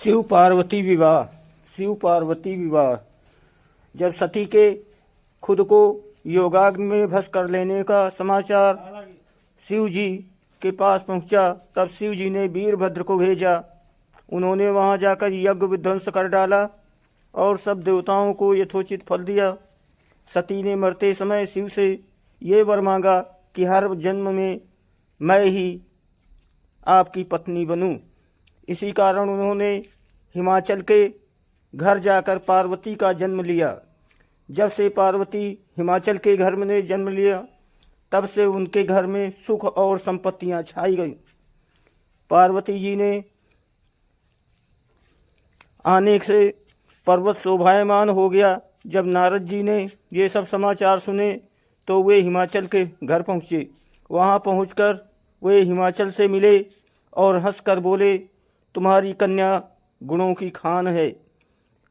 शिव पार्वती विवाह। शिव पार्वती विवाह। जब सती के खुद को योगाग्नि में भस्म कर लेने का समाचार शिव जी के पास पहुंचा, तब शिव जी ने वीरभद्र को भेजा। उन्होंने वहां जाकर यज्ञ विध्वंस कर डाला और सब देवताओं को यथोचित फल दिया। सती ने मरते समय शिव से ये वर मांगा कि हर जन्म में मैं ही आपकी पत्नी बनूं। इसी कारण उन्होंने हिमाचल के घर जाकर पार्वती का जन्म लिया। जब से पार्वती हिमाचल के घर में जन्म लिया, तब से उनके घर में सुख और संपत्तियां छाई गईं। पार्वती जी ने आने से पर्वत शोभायमान हो गया। जब नारद जी ने ये सब समाचार सुने तो वे हिमाचल के घर पहुँचे। वहाँ पहुँचकर वे हिमाचल से मिले और हंसकर बोले, तुम्हारी कन्या गुणों की खान है।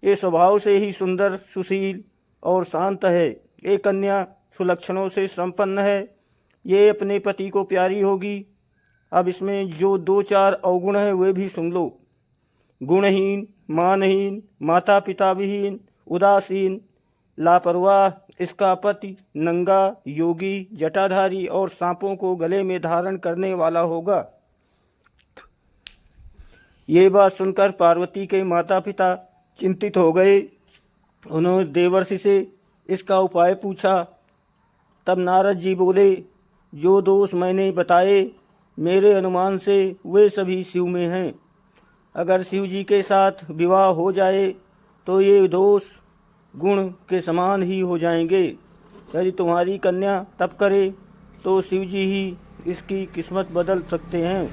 ये स्वभाव से ही सुंदर, सुशील और शांत है। ये कन्या सुलक्षणों से संपन्न है। ये अपने पति को प्यारी होगी। अब इसमें जो दो चार अवगुण हैं वे भी सुन लो। गुणहीन, मानहीन, माता पिता विहीन, उदासीन, लापरवाह, इसका पति नंगा, योगी, जटाधारी और सांपों को गले में धारण करने वाला होगा। ये बात सुनकर पार्वती के माता पिता चिंतित हो गए। उन्होंने देवर्षि से इसका उपाय पूछा। तब नारद जी बोले, जो दोष मैंने बताए मेरे अनुमान से वे सभी शिव में हैं। अगर शिव जी के साथ विवाह हो जाए तो ये दोष गुण के समान ही हो जाएंगे। यदि तुम्हारी कन्या तप करे तो शिव जी ही इसकी किस्मत बदल सकते हैं।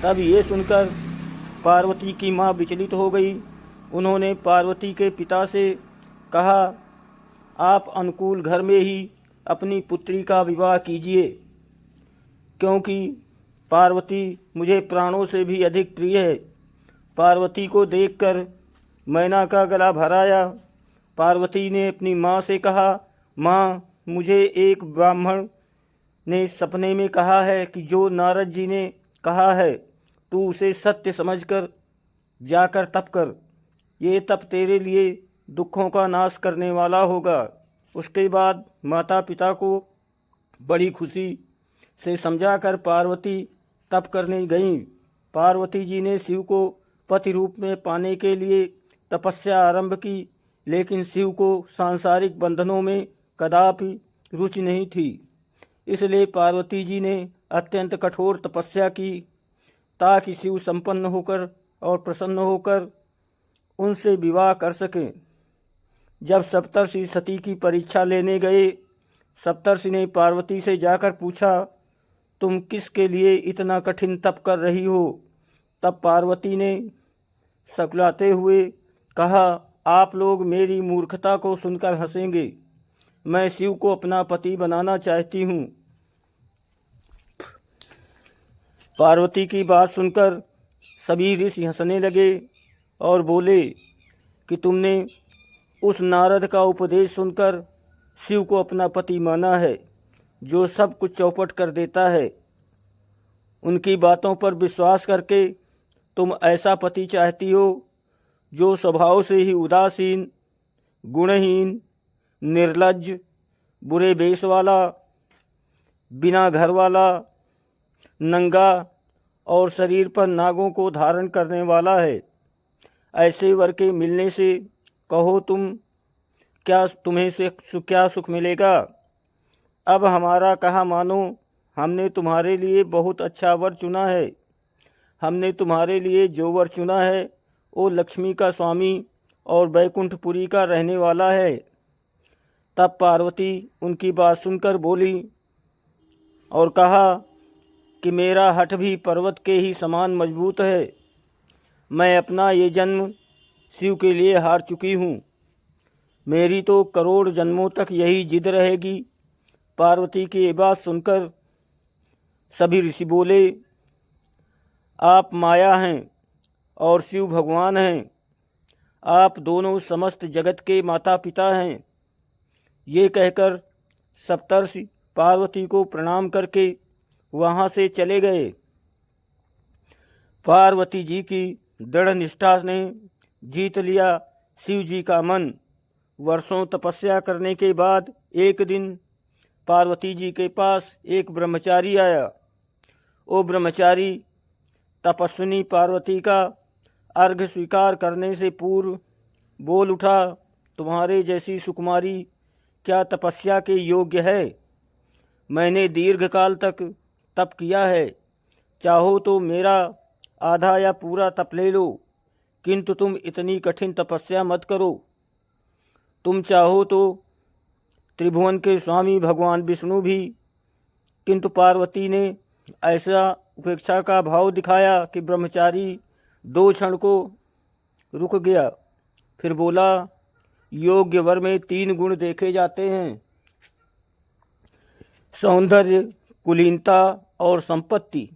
तब ये सुनकर पार्वती की माँ विचलित हो गई। उन्होंने पार्वती के पिता से कहा, आप अनुकूल घर में ही अपनी पुत्री का विवाह कीजिए, क्योंकि पार्वती मुझे प्राणों से भी अधिक प्रिय है। पार्वती को देखकर मैना का गला भर आया। पार्वती ने अपनी माँ से कहा, माँ, मुझे एक ब्राह्मण ने सपने में कहा है कि जो नारद जी ने कहा है तू उसे सत्य समझकर जाकर तप कर। ये तप तेरे लिए दुखों का नाश करने वाला होगा। उसके बाद माता पिता को बड़ी खुशी से समझाकर पार्वती तप करने गईं। पार्वती जी ने शिव को पति रूप में पाने के लिए तपस्या आरंभ की, लेकिन शिव को सांसारिक बंधनों में कदापि रुचि नहीं थी। इसलिए पार्वती जी ने अत्यंत कठोर तपस्या की ताकि शिव संपन्न होकर और प्रसन्न होकर उनसे विवाह कर सकें। जब सप्तर्षि सती की परीक्षा लेने गए, सप्तर्षि ने पार्वती से जाकर पूछा, तुम किसके लिए इतना कठिन तप कर रही हो? तब पार्वती ने सकलाते हुए कहा, आप लोग मेरी मूर्खता को सुनकर हंसेंगे। मैं शिव को अपना पति बनाना चाहती हूँ। पार्वती की बात सुनकर सभी ऋषि हंसने लगे और बोले कि तुमने उस नारद का उपदेश सुनकर शिव को अपना पति माना है, जो सब कुछ चौपट कर देता है। उनकी बातों पर विश्वास करके तुम ऐसा पति चाहती हो जो स्वभाव से ही उदासीन, गुणहीन, निर्लज्ज, बुरे वेश वाला, बिना घर वाला, नंगा और शरीर पर नागों को धारण करने वाला है। ऐसे वर के मिलने से कहो तुम्हें से क्या सुख मिलेगा? अब हमारा कहा मानो, हमने तुम्हारे लिए बहुत अच्छा वर चुना है। हमने तुम्हारे लिए जो वर चुना है वो लक्ष्मी का स्वामी और बैकुंठपुरी का रहने वाला है। तब पार्वती उनकी बात सुनकर बोली और कहा कि मेरा हठ भी पर्वत के ही समान मजबूत है। मैं अपना ये जन्म शिव के लिए हार चुकी हूँ। मेरी तो करोड़ जन्मों तक यही जिद रहेगी। पार्वती की ये बात सुनकर सभी ऋषि बोले, आप माया हैं और शिव भगवान हैं। आप दोनों समस्त जगत के माता पिता हैं। ये कहकर सप्तर्षि पार्वती को प्रणाम करके वहाँ से चले गए। पार्वती जी की दृढ़ निष्ठा ने जीत लिया शिव जी का मन। वर्षों तपस्या करने के बाद एक दिन पार्वती जी के पास एक ब्रह्मचारी आया। वो ब्रह्मचारी तपस्विनी पार्वती का अर्घ्य स्वीकार करने से पूर्व बोल उठा, तुम्हारे जैसी सुकुमारी क्या तपस्या के योग्य है? मैंने दीर्घकाल तक तप किया है, चाहो तो मेरा आधा या पूरा तप ले लो, किंतु तुम इतनी कठिन तपस्या मत करो। तुम चाहो तो त्रिभुवन के स्वामी भगवान विष्णु भी। किंतु पार्वती ने ऐसा उपेक्षा का भाव दिखाया कि ब्रह्मचारी 2 क्षण को रुक गया। फिर बोला, योग्य वर में 3 गुण देखे जाते हैं, सौंदर्य, कुलीनता और संपत्ति।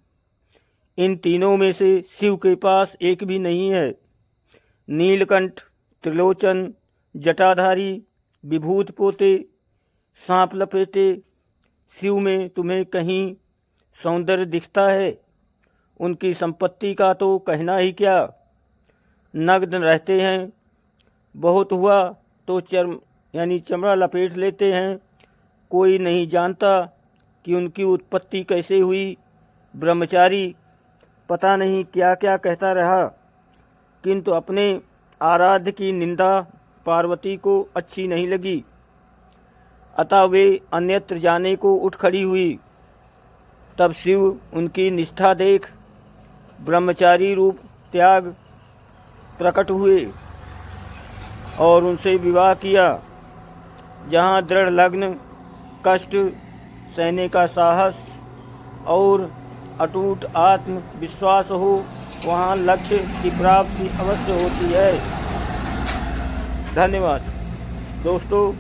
इन तीनों में से शिव के पास एक भी नहीं है। नीलकंठ, त्रिलोचन, जटाधारी, विभूत पोते, सांप लपेटे शिव में तुम्हें कहीं सौंदर्य दिखता है? उनकी संपत्ति का तो कहना ही क्या, नग्न रहते हैं, बहुत हुआ तो चमड़ा लपेट लेते हैं। कोई नहीं जानता कि उनकी उत्पत्ति कैसे हुई। ब्रह्मचारी पता नहीं क्या क्या कहता रहा, किंतु अपने आराध्य की निंदा पार्वती को अच्छी नहीं लगी। अतः वे अन्यत्र जाने को उठ खड़ी हुई। तब शिव उनकी निष्ठा देख ब्रह्मचारी रूप त्याग प्रकट हुए और उनसे विवाह किया। जहाँ दृढ़ लग्न, कष्ट सहने का साहस और अटूट आत्मविश्वास हो, वहाँ लक्ष्य की प्राप्ति अवश्य होती है। धन्यवाद दोस्तों।